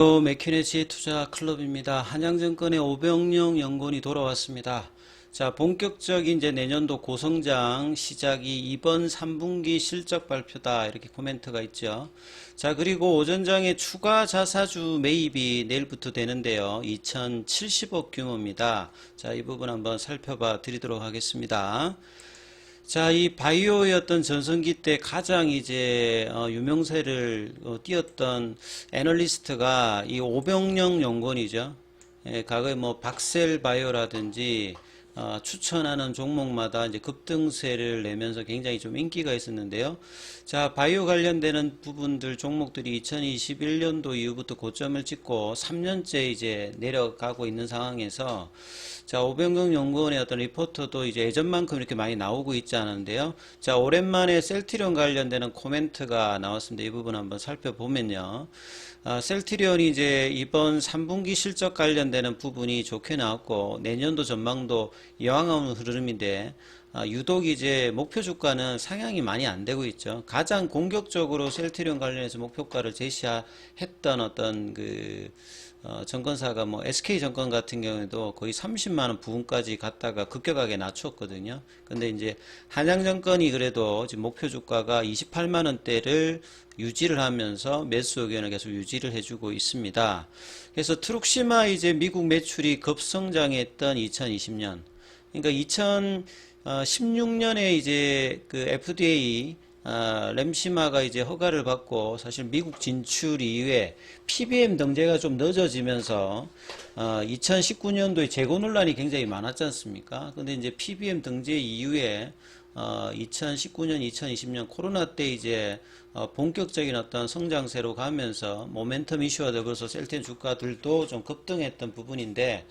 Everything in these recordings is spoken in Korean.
맥키네치 투자 클럽입니다. 한양증권의 오병영 연구원이 돌아왔습니다. 자, 본격적인 이제 내년도 고성장 시작이 이번 3분기 실적 발표다. 이렇게 코멘트가 있죠. 자, 그리고 오전장에 추가 자사주 매입이 내일부터 되는데요. 2070억 규모입니다. 자, 이 부분 한번 살펴봐 드리도록 하겠습니다. 자, 이 바이오의 어떤 전성기 때 가장 이제 유명세를 띄었던 애널리스트가 이 오병영 연구원이죠. 예, 과거에 뭐 박셀 바이오라든지 추천하는 종목마다 이제 급등세를 내면서 굉장히 좀 인기가 있었는데요. 자, 바이오 관련되는 부분들 종목들이 2021년도 이후부터 고점을 찍고 3년째 이제 내려가고 있는 상황에서 자, 오병영 연구원의 어떤 리포터도 이제 예전만큼 이렇게 많이 나오고 있지 않은데요. 자, 오랜만에 셀트리온 관련되는 코멘트가 나왔습니다. 이 부분 한번 살펴보면요. 셀트리온이 이제 이번 3분기 실적 관련되는 부분이 좋게 나왔고 내년도 전망도 이왕 오는 흐름인데 유독 이제 목표 주가는 상향이 많이 안 되고 있죠. 가장 공격적으로 셀트리온 관련해서 목표가를 제시했던 어떤 정권사가 뭐 SK증권 같은 경우에도 거의 30만원 부근까지 갔다가 급격하게 낮췄거든요. 근데 이제 한양증권이 그래도 지금 목표 주가가 28만원대를 유지를 하면서 매수 의견을 계속 유지를 해주고 있습니다. 그래서 트룩시마 이제 미국 매출이 급성장했던 2020년, 그러니까 2016년에 이제 그 FDA 램시마가 이제 허가를 받고 사실 미국 진출 이후에 PBM 등재가 좀 늦어지면서 2019년도에 재고 논란이 굉장히 많았지 않습니까? 근데 이제 PBM 등재 이후에 2019년, 2020년 코로나 때 이제 본격적인 어떤 성장세로 가면서 모멘텀 이슈와 더불어서 셀텐 주가들도 좀 급등했던 부분인데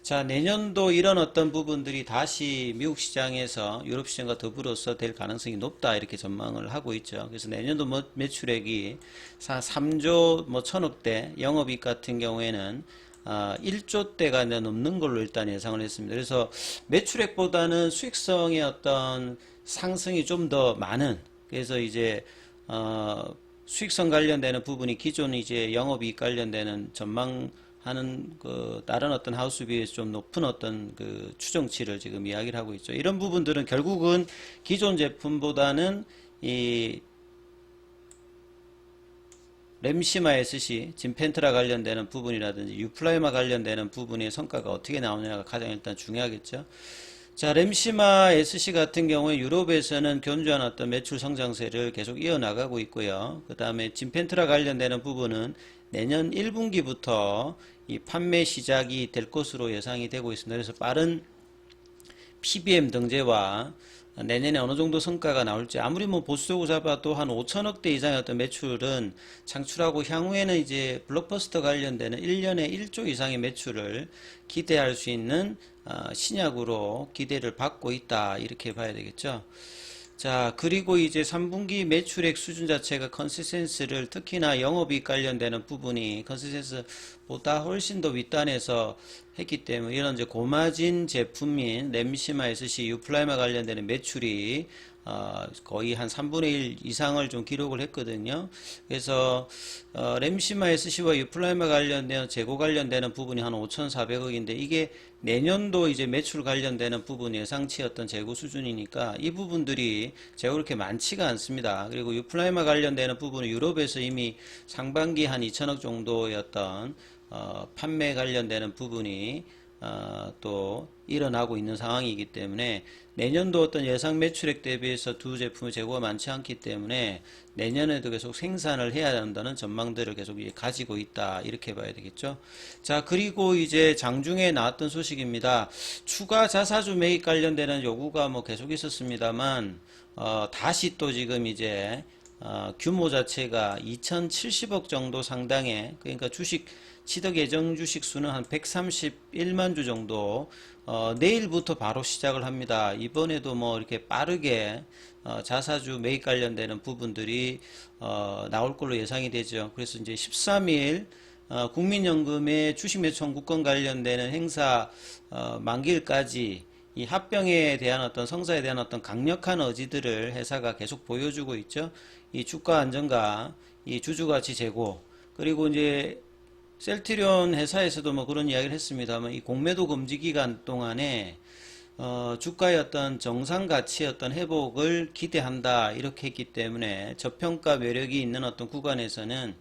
자, 내년도 이런 어떤 부분들이 다시 미국 시장에서 유럽 시장과 더불어서 될 가능성이 높다 이렇게 전망을 하고 있죠. 그래서 내년도 매출액이 3조 뭐 천억대, 영업이익 같은 경우에는 1조대가 넘는 걸로 일단 예상을 했습니다. 그래서 매출액보다는 수익성의 어떤 상승이 좀 더 많은, 그래서 이제 수익성 관련되는 부분이 기존 이제 영업이익 관련되는 전망하는 다른 어떤 하우스 비에서 좀 높은 어떤 추정치를 지금 이야기를 하고 있죠. 이런 부분들은 결국은 기존 제품보다는 이 램시마 SC, 진펜트라 관련되는 부분이라든지 유플라이마 관련되는 부분의 성과가 어떻게 나오냐가 가장 일단 중요하겠죠. 자, 램시마 SC 같은 경우에 유럽에서는 견조한 어떤 매출 성장세를 계속 이어나가고 있고요. 그 다음에 진펜트라 관련되는 부분은 내년 1분기부터 이 판매 시작이 될 것으로 예상이 되고 있습니다. 그래서 빠른 PBM 등재와 내년에 어느 정도 성과가 나올지 아무리 뭐 보수적으로 잡아도 한 5천억대 이상의 어떤 매출은 창출하고 향후에는 이제 블록버스터 관련되는 1년에 1조 이상의 매출을 기대할 수 있는 신약으로 기대를 받고 있다 이렇게 봐야 되겠죠. 자, 그리고 이제 3분기 매출액 수준 자체가 컨시센스를 특히나 영업이익 관련되는 부분이 컨시센스보다 훨씬 더 윗단에서 했기 때문에 이런 이제 고마진 제품인 램시마 SC, 유플라이마 관련되는 매출이 거의 한 3분의 1 이상을 좀 기록을 했거든요. 그래서 램시마 SC와 유플라이마 관련된 재고 관련되는 부분이 한 5,400억인데 이게 내년도 이제 매출 관련되는 부분 예상치였던 재고 수준이니까 이 부분들이 재고 그렇게 많지가 않습니다. 그리고 유플라이마 관련되는 부분은 유럽에서 이미 상반기 한 2천억 정도였던 판매 관련되는 부분이 또 일어나고 있는 상황이기 때문에 내년도 어떤 예상 매출액 대비해서 두 제품의 재고가 많지 않기 때문에 내년에도 계속 생산을 해야 한다는 전망들을 계속 가지고 있다 이렇게 봐야 되겠죠. 자, 그리고 이제 장중에 나왔던 소식입니다. 추가 자사주 매입 관련되는 요구가 뭐 계속 있었습니다만 다시 또 지금 이제 규모 자체가 2070억 정도 상당의, 그러니까 주식 취득 예정 주식 수는 한 131만 주 정도 내일부터 바로 시작을 합니다. 이번에도 뭐 이렇게 빠르게 자사주 매입 관련되는 부분들이 나올 걸로 예상이 되죠. 그래서 이제 13일 국민연금의 주식 매수 청구권 관련되는 행사 만기일까지 이 합병에 대한 어떤 성사에 대한 어떤 강력한 의지들을 회사가 계속 보여주고 있죠. 이 주가 안정과 이 주주가치 제고, 그리고 이제 셀트리온 회사에서도 뭐 그런 이야기를 했습니다만 이 공매도 금지 기간 동안에 주가의 어떤 정상 가치의 어떤 회복을 기대한다 이렇게 했기 때문에 저평가 매력이 있는 어떤 구간에서는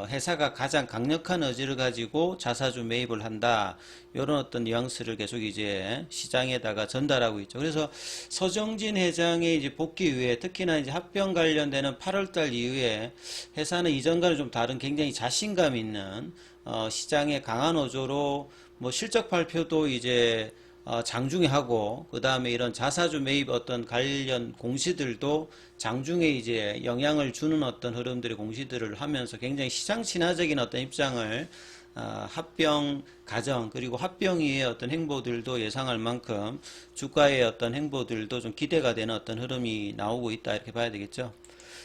회사가 가장 강력한 의지를 가지고 자사주 매입을 한다 이런 어떤 뉘앙스를 계속 이제 시장에다가 전달하고 있죠. 그래서 서정진 회장의 이제 복귀 이후에 특히나 이제 합병 관련되는 8월달 이후에 회사는 이전과는 좀 다른 굉장히 자신감 있는 시장의 강한 어조로 뭐 실적 발표도 이제 장중에 하고 그 다음에 이런 자사주 매입 어떤 관련 공시들도 장중에 이제 영향을 주는 어떤 흐름들의 공시들을 하면서 굉장히 시장 친화적인 어떤 입장을 합병 과정 그리고 합병 이후의 어떤 행보들도 예상할 만큼 주가의 어떤 행보들도 좀 기대가 되는 어떤 흐름이 나오고 있다 이렇게 봐야 되겠죠.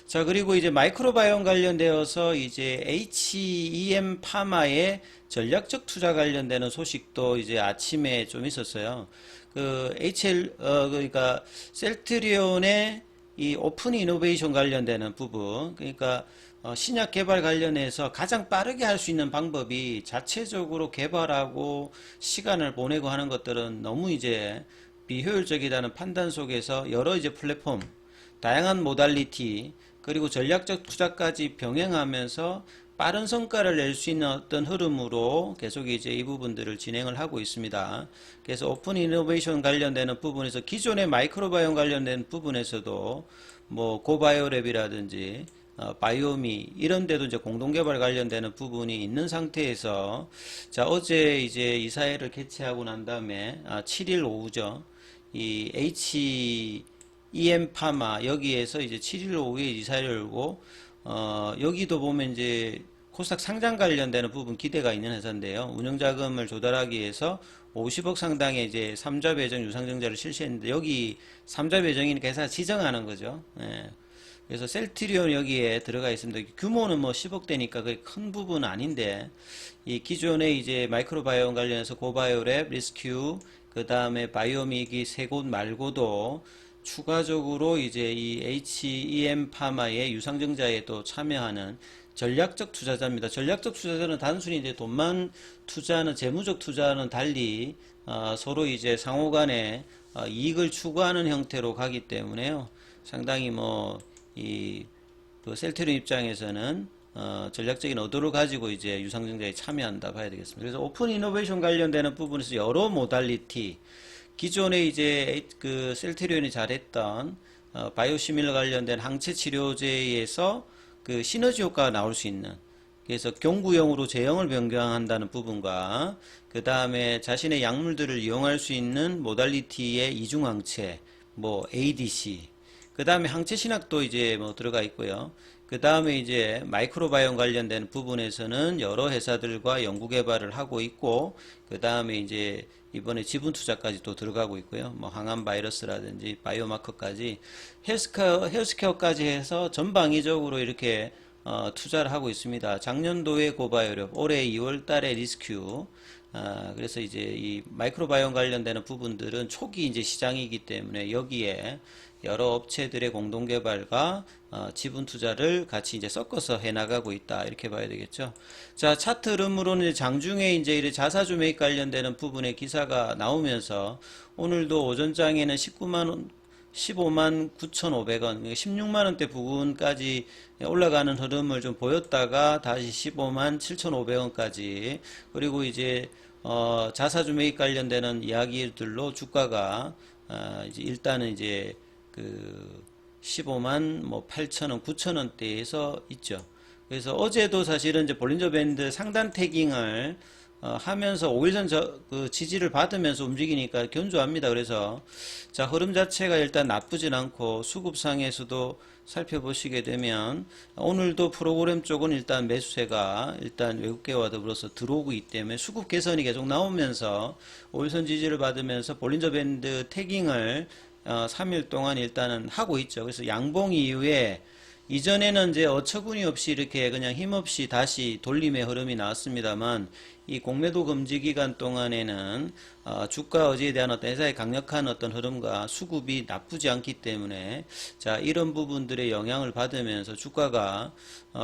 자, 그리고 이제 마이크로바이옴 관련되어서 이제 HEM 파마의 전략적 투자 관련되는 소식도 이제 아침에 좀 있었어요. 그러니까 셀트리온의 이 오픈 이노베이션 관련되는 부분, 그러니까 신약 개발 관련해서 가장 빠르게 할 수 있는 방법이 자체적으로 개발하고 시간을 보내고 하는 것들은 너무 이제 비효율적이라는 판단 속에서 여러 이제 플랫폼, 다양한 모달리티, 그리고 전략적 투자까지 병행하면서 빠른 성과를 낼 수 있는 어떤 흐름으로 계속 이제 이 부분들을 진행을 하고 있습니다. 그래서 오픈 이노베이션 관련되는 부분에서 기존의 마이크로바이옴 관련된 부분에서도 뭐 고바이오랩이라든지 바이오미 이런 데도 이제 공동개발 관련되는 부분이 있는 상태에서 자 어제 이제 이사회를 개최하고 난 다음에 7일 오후죠. 이 EM 파마 여기에서 이제 7일 오후에 이사를 열고 여기도 보면 이제 코스닥 상장 관련되는 부분 기대가 있는 회사인데요. 운영자금을 조달하기 위해서 50억 상당의 이제 3자 배정 유상증자를 실시했는데 여기 3자 배정이니까 회사 지정하는 거죠. 예. 그래서 셀트리온 여기에 들어가 있습니다. 규모는 뭐 10억 대니까 그게 큰 부분은 아닌데 이 기존의 이제 마이크로바이옴 관련해서 고바이오랩, 리스큐, 그 다음에 바이오믹이 세 곳 말고도 추가적으로 이제 이 HEM 파마의 유상증자에 또 참여하는 전략적 투자자입니다. 전략적 투자자는 단순히 이제 돈만 투자하는 재무적 투자는 달리 서로 이제 상호간에 이익을 추구하는 형태로 가기 때문에요. 상당히 뭐 이 셀트리온 입장에서는 전략적인 의도를 가지고 이제 유상증자에 참여한다 봐야 되겠습니다. 그래서 오픈 이노베이션 관련되는 부분에서 여러 모달리티 기존에 이제 그 셀트리온이 잘했던 바이오시밀러 관련된 항체 치료제에서 그 시너지 효과가 나올 수 있는 그래서 경구용으로 제형을 변경한다는 부분과 그 다음에 자신의 약물들을 이용할 수 있는 모달리티의 이중항체 뭐 ADC 그 다음에 항체 신학도 이제 뭐 들어가 있고요. 그 다음에 이제 마이크로바이옴 관련된 부분에서는 여러 회사들과 연구개발을 하고 있고 그 다음에 이제 이번에 지분 투자까지 또 들어가고 있고요. 뭐 항암 바이러스라든지 바이오마커까지 헬스케어까지 해서 전방위적으로 이렇게 투자를 하고 있습니다. 작년도에 고바이오랩, 올해 2월 달에 리스큐. 그래서 이제 이 마이크로바이옴 관련되는 부분들은 초기 이제 시장이기 때문에 여기에 여러 업체들의 공동개발과 지분 투자를 같이 이제 섞어서 해나가고 있다 이렇게 봐야 되겠죠. 자 차트 흐름으로는 장중에 이제 이래 자사주 매입 관련되는 부분에 기사가 나오면서 오늘도 오전장에는 15만 9,500원, 16만 원대 부근까지 올라가는 흐름을 좀 보였다가 다시 15만 7,500원까지 그리고 이제 자사주 매입 관련되는 이야기들로 주가가 이제 일단은 이제 그 15만 뭐 8천원, 9천원대에서 있죠. 그래서 어제도 사실은 이제 볼린저 밴드 상단 태깅을 하면서 5일 전 그 지지를 받으면서 움직이니까 견조합니다. 그래서 자 흐름 자체가 일단 나쁘진 않고 수급상에서도 살펴보시게 되면 오늘도 프로그램 쪽은 일단 매수세가 일단 외국계와 더불어서 들어오고 있기 때문에 수급 개선이 계속 나오면서 5일선 지지를 받으면서 볼린저 밴드 태깅을 3일 동안 일단은 하고 있죠. 그래서 양봉 이후에 이전에는 이제 어처구니 없이 이렇게 그냥 힘없이 다시 돌림의 흐름이 나왔습니다만 이 공매도 금지 기간 동안에는 주가 어제에 대한 어떤 회사의 강력한 어떤 흐름과 수급이 나쁘지 않기 때문에 자 이런 부분들의 영향을 받으면서 주가가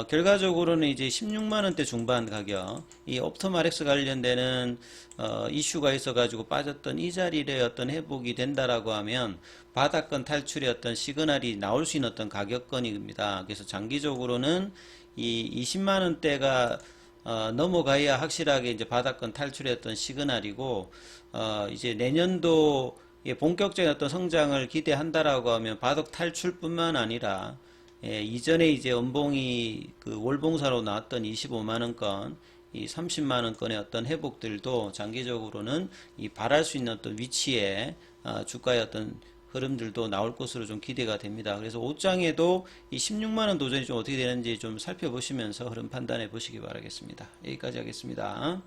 결과적으로는 이제 16만 원대 중반 가격 이 옵토마렉스 관련되는 이슈가 있어가지고 빠졌던 이 자리의 어떤 회복이 된다라고 하면 바닥권 탈출의 어떤 시그널이 나올 수 있는 어떤 가격권입니다. 그래서 장기적으로는 이 20만 원대가 넘어가야 확실하게 이제 바닥권 탈출의 어떤 시그널이고 이제 내년도에 본격적인 어떤 성장을 기대한다라고 하면 바닥 탈출뿐만 아니라 이전에 이제 연봉이 그 월봉사로 나왔던 25만 원권, 이 30만 원권의 어떤 회복들도 장기적으로는 이 바랄 수 있는 어떤 위치에 주가의 어떤 흐름들도 나올 것으로 좀 기대가 됩니다. 그래서 옷장에도 이 16만 원 도전이 좀 어떻게 되는지 좀 살펴보시면서 흐름 판단해 보시기 바라겠습니다. 여기까지 하겠습니다.